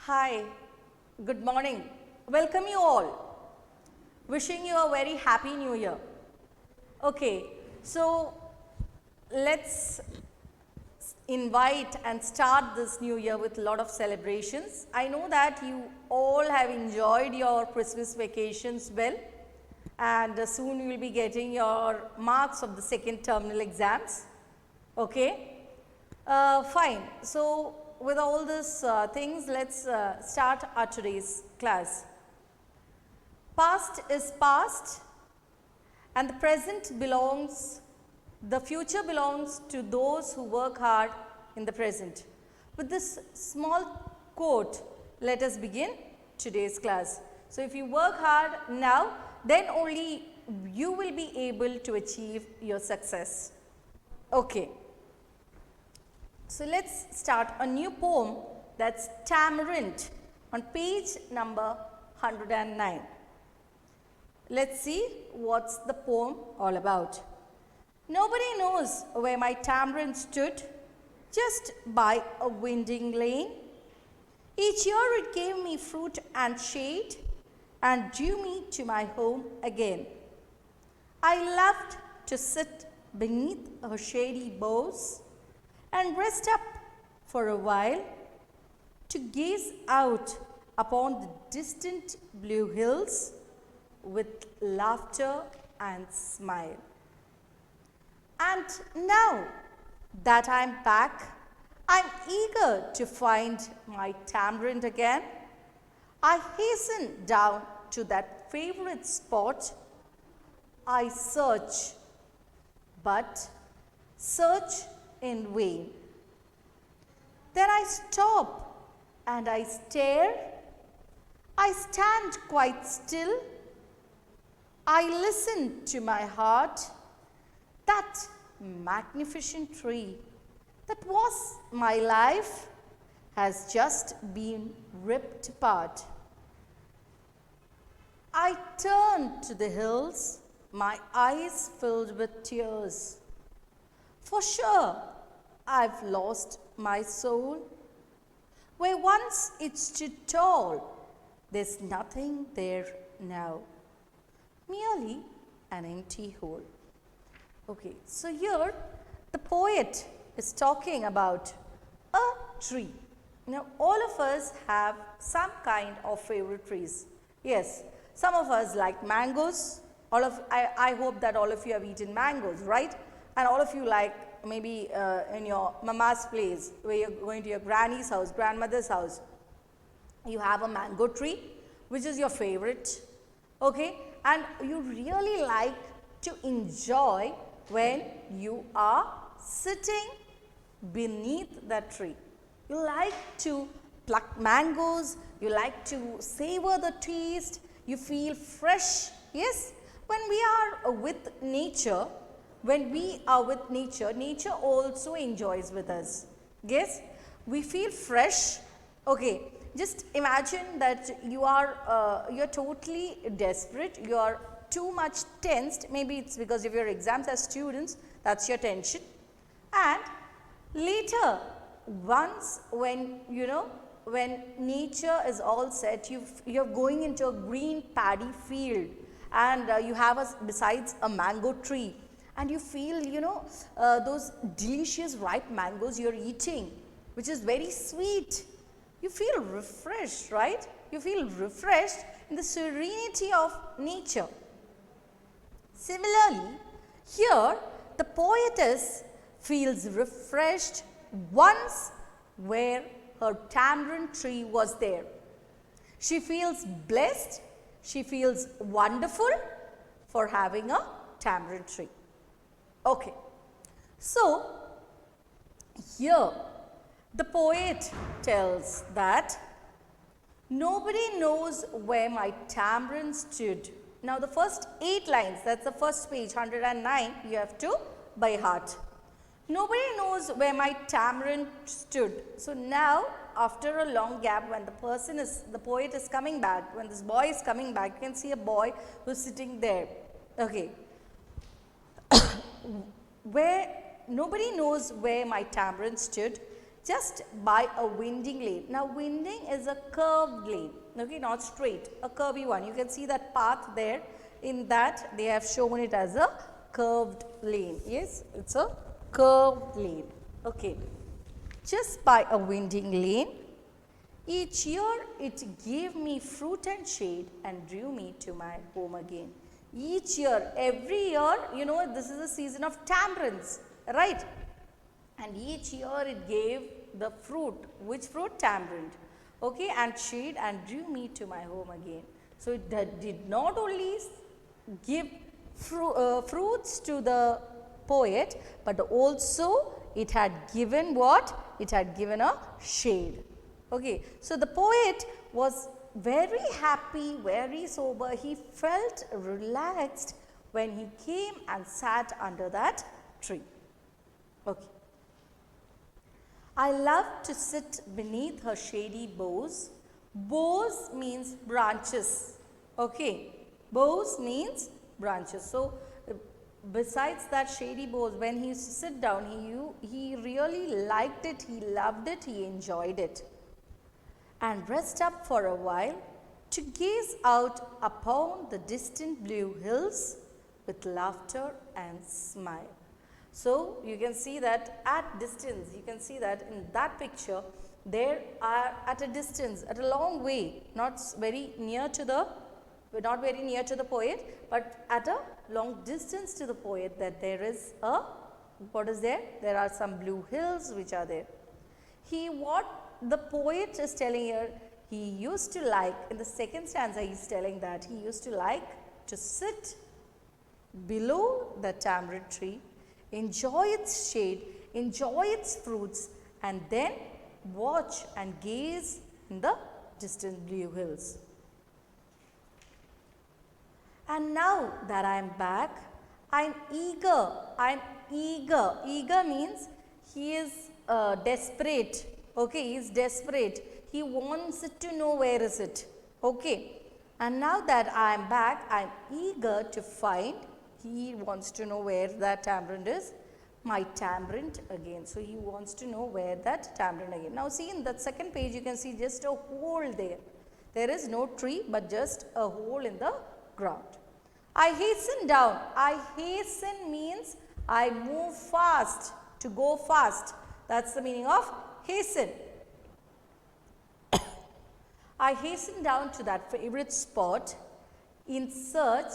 Hi, good morning. Welcome you all. Wishing you a very happy new year. Okay, so let's invite and start this new year with a lot of celebrations. I know that you all have enjoyed your Christmas vacations well, and soon you will be getting your marks of the second terminal exams. Okay, fine. So with all these things, let's start our today's class. Past is past and the future belongs to those who work hard in the present. With this small quote, let us begin today's class. So if you work hard now, then only you will be able to achieve your success. Okay. So let's start a new poem, that's Tamarind, on page number 109. Let's see what's the poem all about. Nobody knows where my tamarind stood, just by a winding lane. Each year it gave me fruit and shade, and drew me to my home again. I loved to sit beneath her shady boughs, and rest up for a while to gaze out upon the distant blue hills with laughter and smile. And now that I'm back, I'm eager to find my tamarind again. I hasten down to that favorite spot. I search, but search in vain. Then I stop and I stare. I stand quite still. I listen to my heart. That magnificent tree that was my life has just been ripped apart. I turn to the hills, my eyes filled with tears. For sure, I've lost my soul. Where once it stood tall, there's nothing there now. Merely an empty hole. Okay, so here the poet is talking about a tree. Now, all of us have some kind of favorite trees. Yes, some of us like mangoes. I hope that all of you have eaten mangoes, right? And all of you like maybe in your mama's place, where you're going to your granny's house, grandmother's house, you have a mango tree, which is your favorite, okay? And you really like to enjoy when you are sitting beneath that tree. You like to pluck mangoes, you like to savor the taste, you feel fresh, yes? When we are with nature, nature also enjoys with us. Yes, we feel fresh. Okay, just imagine that you're totally desperate. You are too much tensed. Maybe it's because of your exams as students. That's your tension. And later, once when when nature is all set, you're going into a green paddy field, and you have besides a mango tree. And you feel, those delicious ripe mangoes you're eating, which is very sweet. You feel refreshed, right? You feel refreshed in the serenity of nature. Similarly, here the poetess feels refreshed once where her tamarind tree was there. She feels blessed, she feels wonderful for having a tamarind tree. Okay, so here the poet tells that nobody knows where my tamarind stood. Now the first 8 lines, that's the first page, 109, you have to by heart. Nobody knows where my tamarind stood. So now, after a long gap, when the poet is coming back, when this boy is coming back, you can see a boy who's sitting there. Okay. Where nobody knows where my tamarind stood, just by a winding lane. Now winding is a curved lane, okay, not straight, a curvy one. You can see that path there, in that they have shown it as a curved lane. Yes, it's a curved lane, okay. Just by a winding lane, each year it gave me fruit and shade and drew me to my home again. Each year, every year, you know, this is a season of tamarinds, right? And each year it gave the fruit. Which fruit? Tamarind. Okay, and shade and drew me to my home again. So it did not only give fruits to the poet, but also it had given what? It had given a shade. Okay, so the poet was very happy, very sober. He felt relaxed when he came and sat under that tree. Okay. I loved to sit beneath her shady boughs. Boughs means branches. Okay, boughs means branches. So besides that shady boughs, when he used to sit down, he really liked it, he loved it, he enjoyed it. And rest up for a while to gaze out upon the distant blue hills with laughter and smile. So you can see that at distance, you can see that in that picture, there are at a distance, at a long way, not very near to the poet, but at a long distance to the poet, that there is a, what is there? There are some blue hills which are there. What the poet is telling here, he used to like, in the second stanza he is telling that he used to like to sit below the tamarind tree, enjoy its shade, enjoy its fruits, and then watch and gaze in the distant blue hills. And now that I am back, I am eager. Eager means he is desperate. Okay, he is desperate. He wants it to know where is it. Okay, and now that I am back, I am eager to find. He wants to know where that tamarind is. My tamarind again. So he wants to know where that tamarind again. Now see, in that second page you can see just a hole there. There is no tree but just a hole in the ground. I hasten down. I hasten means I move fast, to go fast. That's the meaning of hasten. I hasten down to that favorite spot in search,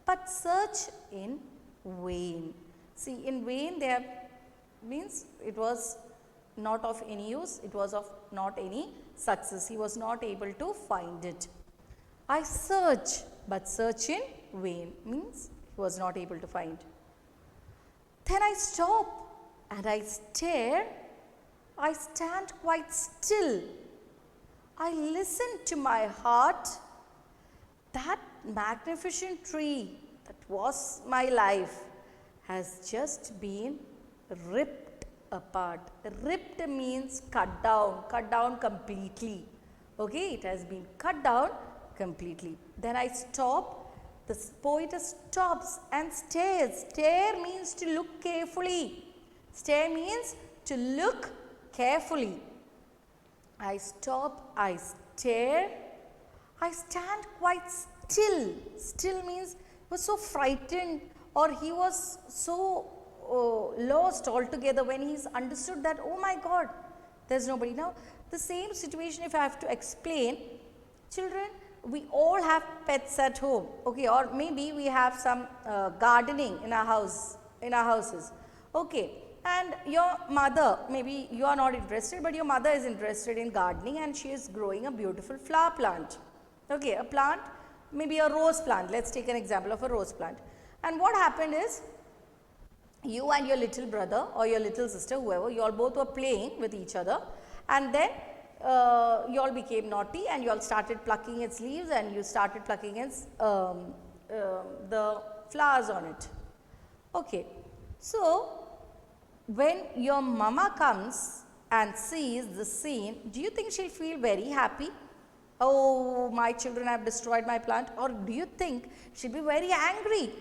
but search in vain. See, in vain there means it was not of any use, it was of not any success. He was not able to find it. I search, but search in vain means he was not able to find. Then I stop and I stare. I stand quite still. I listen to my heart. That magnificent tree that was my life has just been ripped apart. Ripped means cut down completely. Okay, it has been cut down completely. Then I stop. The poet stops and stares. Stare means to look carefully. Stare means to look carefully. I stop, I stare, I stand quite still. Still means he was so frightened, or he was so lost altogether when he's understood that, oh my God, there's nobody. Now the same situation, if I have to explain, children, we all have pets at home, okay, or maybe we have some gardening in our houses, okay. And your mother, maybe you are not interested, but your mother is interested in gardening and she is growing a beautiful flower plant. Okay, a plant, maybe a rose plant. Let's take an example of a rose plant. And what happened is, you and your little brother or your little sister, whoever, you all both were playing with each other, and then you all became naughty and you all started plucking its leaves and you started plucking its the flowers on it. Okay, so when your mama comes and sees the scene, do you think she'll feel very happy? Oh, my children have destroyed my plant. Or do you think she'll be very angry?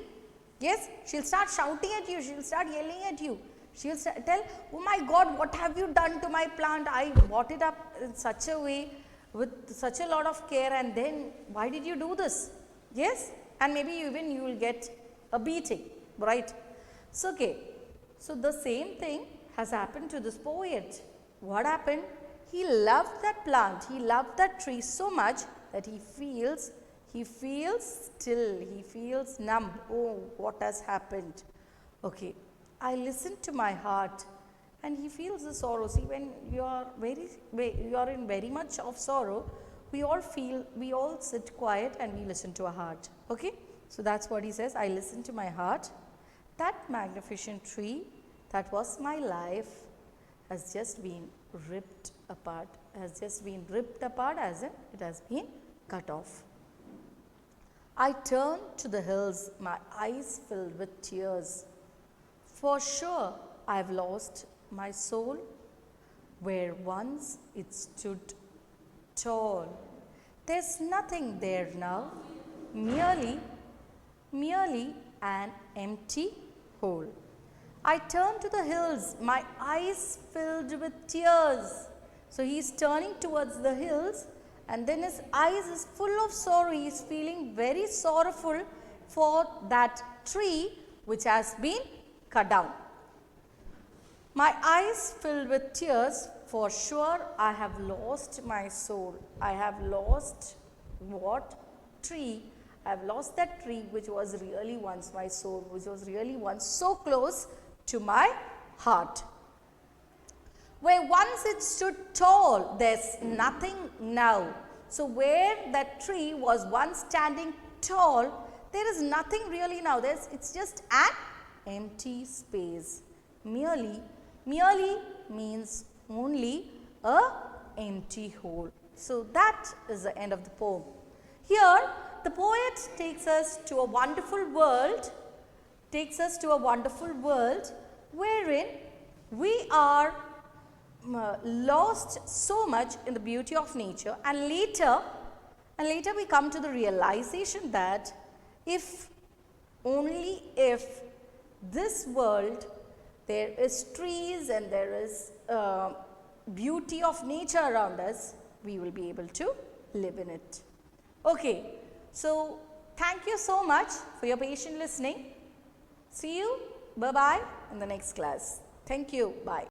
Yes, she'll start shouting at you, she'll start yelling at you. She will tell, oh my God, what have you done to my plant? I brought it up in such a way with such a lot of care, and then why did you do this? Yes, and maybe even you will get a beating, right? So, okay, so the same thing has happened to this poet. What happened? He loved that plant, he loved that tree so much that he feels still, he feels numb. Oh, what has happened? Okay, I listened to my heart, and he feels the sorrow. See, when you are in very much of sorrow, we all sit quiet and we listen to our heart. Okay, so that's what he says. I listened to my heart. That magnificent tree, that was my life, has just been ripped apart. As in it has been cut off. I turned to the hills, my eyes filled with tears. For sure, I have lost my soul where once it stood tall. There's nothing there now, merely an empty hole. I turned to the hills, my eyes filled with tears. So he's turning towards the hills, and then his eyes is full of sorrow. He is feeling very sorrowful for that tree which has been cut down. My eyes filled with tears, for sure I have lost my soul. I have lost what? Tree. I have lost that tree which was really once my soul, which was really once so close to my heart. Where once it stood tall, there's nothing now. So where that tree was once standing tall, there is nothing really now. It's just an empty space. Merely means only a empty hole. So that is the end of the poem. Here the poet takes us to a wonderful world, wherein we are lost so much in the beauty of nature, and later we come to the realization that if this world, there is trees and there is beauty of nature around us, we will be able to live in it. Okay, so thank you so much for your patient listening. See you, bye-bye in the next class. Thank you, bye.